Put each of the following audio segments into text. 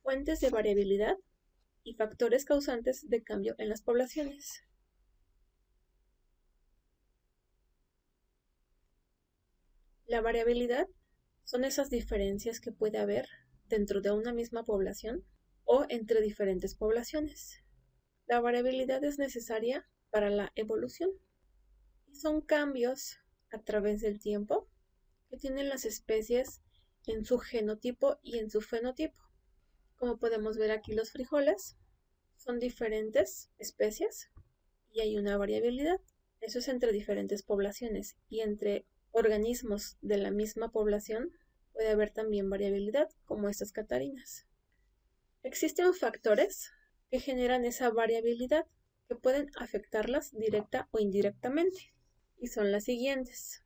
Fuentes de variabilidad y factores causantes de cambio en las poblaciones. La variabilidad son esas diferencias que puede haber dentro de una misma población o entre diferentes poblaciones. La variabilidad es necesaria para la evolución y son cambios a través del tiempo que tienen las especies en su genotipo y en su fenotipo. Como podemos ver aquí, los frijoles son diferentes especies y hay una variabilidad. Eso es entre diferentes poblaciones, y entre organismos de la misma población puede haber también variabilidad, como estas catarinas. Existen factores que generan esa variabilidad, que pueden afectarlas directa o indirectamente, y son las siguientes.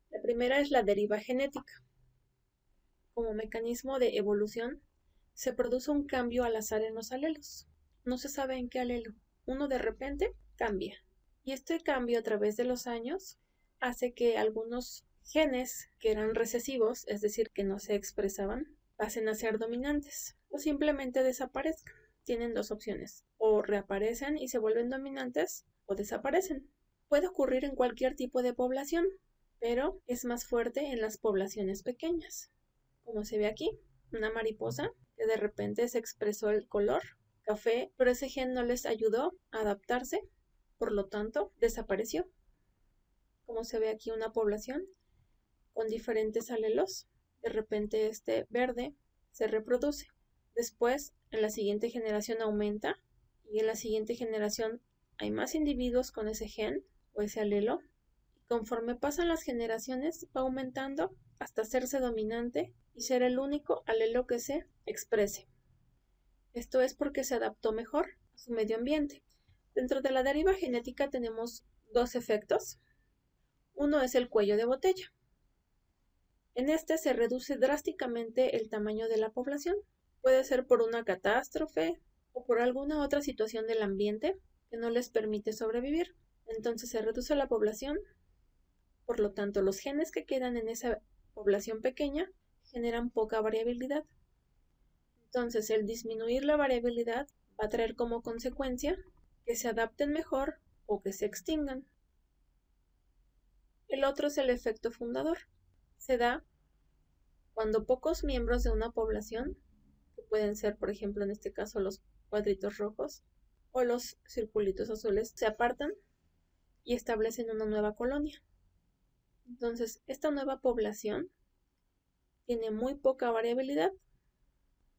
La primera es la deriva genética. Como mecanismo de evolución, se produce un cambio al azar en los alelos. No se sabe en qué alelo. Uno de repente cambia. Y este cambio a través de los años hace que algunos genes que eran recesivos, es decir, que no se expresaban, pasen a ser dominantes o simplemente desaparezcan. Tienen dos opciones: o reaparecen y se vuelven dominantes, o desaparecen. Puede ocurrir en cualquier tipo de población, pero es más fuerte en las poblaciones pequeñas. Como se ve aquí, una mariposa que de repente se expresó el color café, pero ese gen no les ayudó a adaptarse, por lo tanto desapareció. Como se ve aquí, una población con diferentes alelos, de repente este verde se reproduce. Después, en la siguiente generación aumenta, y en la siguiente generación hay más individuos con ese gen o ese alelo. Conforme pasan las generaciones, va aumentando hasta hacerse dominante y ser el único alelo que se exprese. Esto es porque se adaptó mejor a su medio ambiente. Dentro de la deriva genética tenemos dos efectos. Uno es el cuello de botella. En este se reduce drásticamente el tamaño de la población. Puede ser por una catástrofe o por alguna otra situación del ambiente que no les permite sobrevivir. Entonces se reduce la población. Por lo tanto, los genes que quedan en esa población pequeña generan poca variabilidad. Entonces, el disminuir la variabilidad va a traer como consecuencia que se adapten mejor o que se extingan. El otro es el efecto fundador. Se da cuando pocos miembros de una población, que pueden ser, por ejemplo, en este caso los cuadritos rojos o los circulitos azules, se apartan y establecen una nueva colonia. Entonces, esta nueva población tiene muy poca variabilidad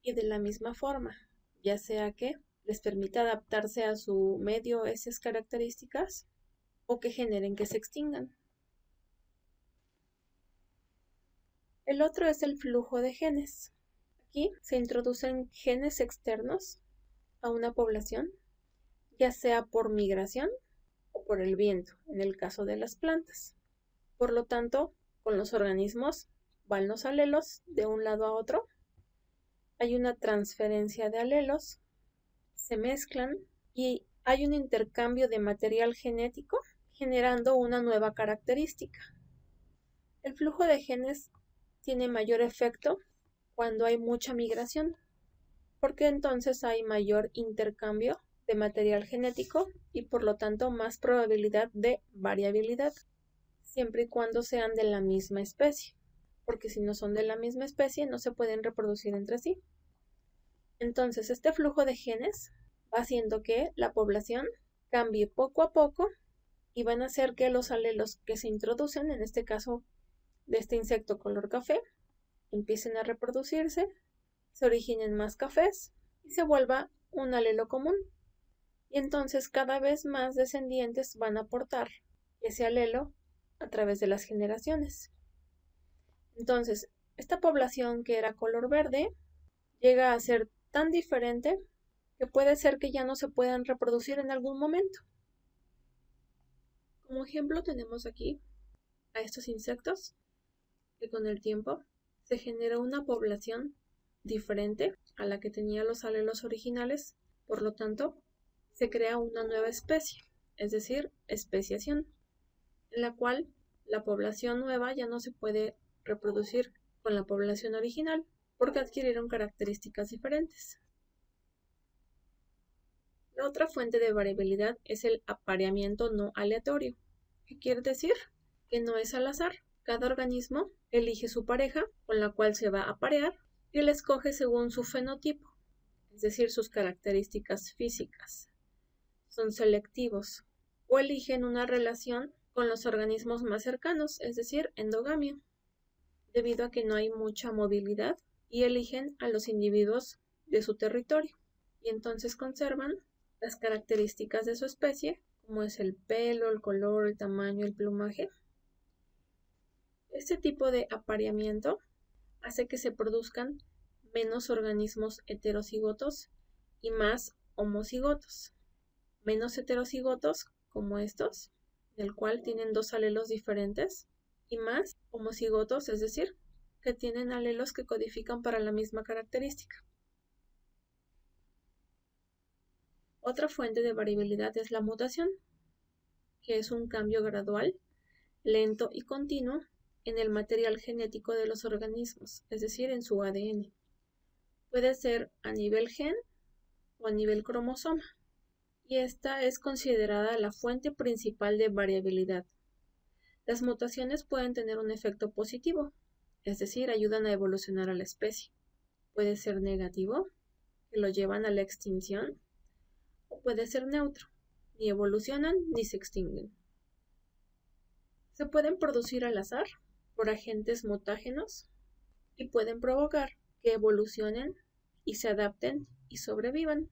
y de la misma forma, ya sea que les permita adaptarse a su medio esas características o que generen que se extingan. El otro es el flujo de genes. Aquí se introducen genes externos a una población, ya sea por migración o por el viento, en el caso de las plantas. Por lo tanto, con los organismos van los alelos de un lado a otro, hay una transferencia de alelos, se mezclan y hay un intercambio de material genético generando una nueva característica. El flujo de genes tiene mayor efecto cuando hay mucha migración, porque entonces hay mayor intercambio de material genético y por lo tanto más probabilidad de variabilidad, siempre y cuando sean de la misma especie, porque si no son de la misma especie no se pueden reproducir entre sí. Entonces este flujo de genes va haciendo que la población cambie poco a poco y van a hacer que los alelos que se introducen, en este caso de este insecto color café, empiecen a reproducirse, se originen más cafés y se vuelva un alelo común. Y entonces cada vez más descendientes van a aportar ese alelo a través de las generaciones. Entonces, esta población que era color verde llega a ser tan diferente que puede ser que ya no se puedan reproducir en algún momento. Como ejemplo tenemos aquí a estos insectos que con el tiempo se genera una población diferente a la que tenía los alelos originales, por lo tanto se crea una nueva especie, es decir, especiación, en la cual la población nueva ya no se puede reproducir con la población original porque adquirieron características diferentes. La otra fuente de variabilidad es el apareamiento no aleatorio. ¿Qué quiere decir? Que no es al azar. Cada organismo elige su pareja con la cual se va a aparear y la escoge según su fenotipo, es decir, sus características físicas. Son selectivos o eligen una relación con los organismos más cercanos, es decir, endogamia, debido a que no hay mucha movilidad y eligen a los individuos de su territorio y entonces conservan las características de su especie, como es el pelo, el color, el tamaño, el plumaje. Este tipo de apareamiento hace que se produzcan menos organismos heterocigotos y más homocigotos. Menos heterocigotos, como estos, del cual tienen dos alelos diferentes, y más homocigotos, es decir, que tienen alelos que codifican para la misma característica. Otra fuente de variabilidad es la mutación, que es un cambio gradual, lento y continuo en el material genético de los organismos, es decir, en su ADN. Puede ser a nivel gen o a nivel cromosoma, y esta es considerada la fuente principal de variabilidad. Las mutaciones pueden tener un efecto positivo, es decir, ayudan a evolucionar a la especie. Puede ser negativo, que lo llevan a la extinción, o puede ser neutro, ni evolucionan ni se extinguen. Se pueden producir al azar por agentes mutágenos y pueden provocar que evolucionen y se adapten y sobrevivan.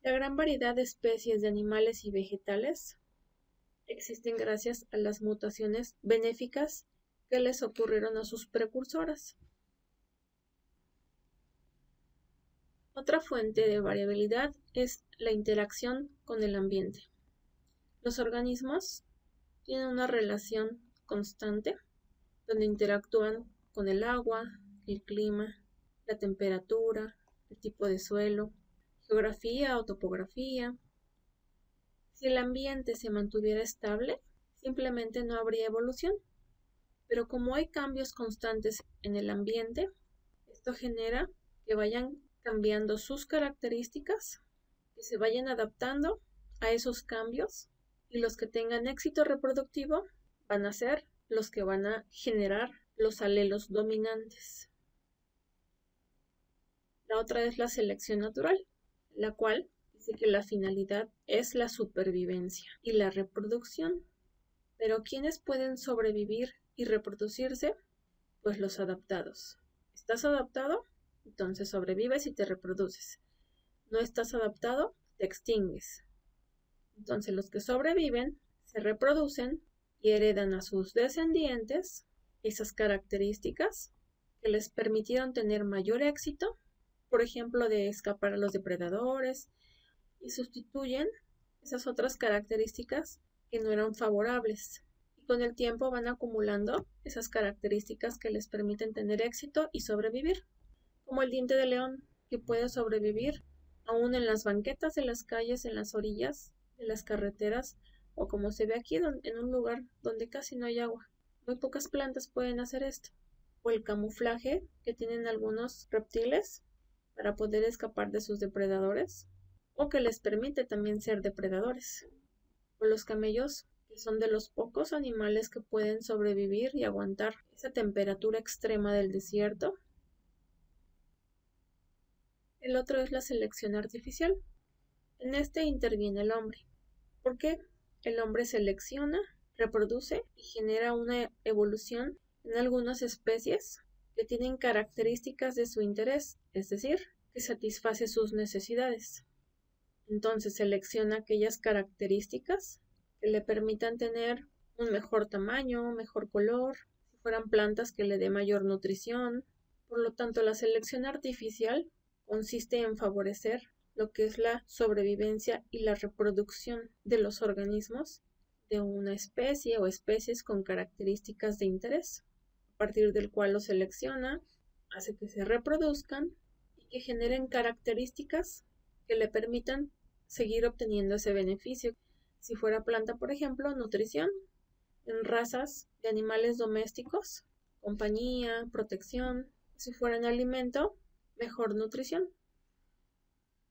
La gran variedad de especies de animales y vegetales existen gracias a las mutaciones benéficas que les ocurrieron a sus precursoras. Otra fuente de variabilidad es la interacción con el ambiente. Los organismos tienen una relación constante donde interactúan con el agua, el clima, la temperatura, el tipo de suelo, geografía o topografía. Si el ambiente se mantuviera estable, simplemente no habría evolución. Pero como hay cambios constantes en el ambiente, esto genera que vayan cambiando sus características, que se vayan adaptando a esos cambios y los que tengan éxito reproductivo van a ser los que van a generar los alelos dominantes. La otra es la selección natural, la cual dice que la finalidad es la supervivencia y la reproducción. Pero ¿quiénes pueden sobrevivir y reproducirse? Pues los adaptados. ¿Estás adaptado? Entonces sobrevives y te reproduces. ¿No estás adaptado? Te extingues. Entonces los que sobreviven se reproducen y heredan a sus descendientes esas características que les permitieron tener mayor éxito, por ejemplo, de escapar a los depredadores, y sustituyen esas otras características que no eran favorables. Y con el tiempo van acumulando esas características que les permiten tener éxito y sobrevivir, como el diente de león, que puede sobrevivir aún en las banquetas de las calles, en las orillas de las carreteras, o como se ve aquí, en un lugar donde casi no hay agua. Muy pocas plantas pueden hacer esto. O el camuflaje que tienen algunos reptiles para poder escapar de sus depredadores, o que les permite también ser depredadores. O los camellos, que son de los pocos animales que pueden sobrevivir y aguantar esa temperatura extrema del desierto. El otro es la selección artificial. En este interviene el hombre. ¿Por qué? El hombre selecciona, reproduce y genera una evolución en algunas especies que tienen características de su interés, es decir, que satisface sus necesidades. Entonces selecciona aquellas características que le permitan tener un mejor tamaño, mejor color, si fueran plantas que le dé mayor nutrición. Por lo tanto, la selección artificial consiste en favorecer lo que es la sobrevivencia y la reproducción de los organismos de una especie o especies con características de interés, a partir del cual lo selecciona, hace que se reproduzcan y que generen características que le permitan seguir obteniendo ese beneficio. Si fuera planta, por ejemplo, nutrición en razas de animales domésticos, compañía, protección, Si fuera en alimento, mejor nutrición.